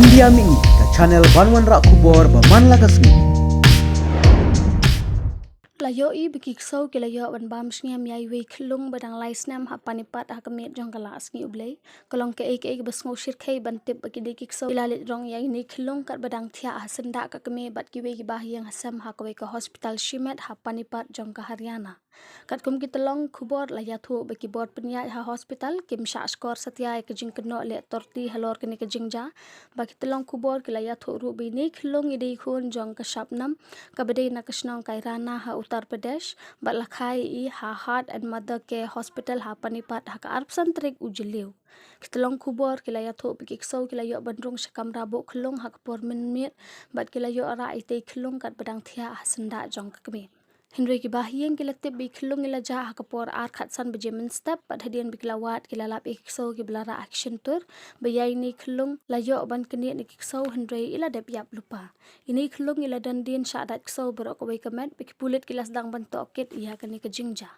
India Mingi ke channel Banwan Rak Kubor Baman Lagasni. Layo I bagi Ksew ke layo ban bam Sngi miai we Khyllung badang lai snam ha panipat ha kamit jong kala Sngi ublei kolong ke besngo shirkai ban tip bagi de Ksew ilalit rong yai ni Khyllung kat badang thia ha senda ka kami bat ki we ki bahyang hasam ha ka hospital Shimet ha panipat jong ka Haryana kat kum ki telong khubor la ya thu bagi bot penyai ha hospital kim sha skor satya ke jing keno le torti halor ke ni ke jingja bagi telong khubor ki la ya thu ru bi ni Khyllung idei khun jong ka Shabnam ka bedei na kasnong kairana ha Uttar Pradesh bat lakhai I ha Heart and Mother Care Hospital ha panipat ha ka arpsan trik ujiliu ketelong kubor kilaya tho bagi Ksew kilayo bandrung syakam rabo Khyllung ha kapor minmit bat kilayo ara ite Khyllung kat badang thia ha senda jong ka kami Henry ki bahyang kilatip bi Khyllung ila ja ha kapor ar khatsan bejemen step bat Hadien biklawat kilalap Ksew ki belara action tour bayai ni Khyllung layo ban keni ni Ksew Henry ila dep yap lupa ini Khyllung ila dandin syadat Ksew berok away kamet biki pulit kilas dang ban tokit iya kani ke jingja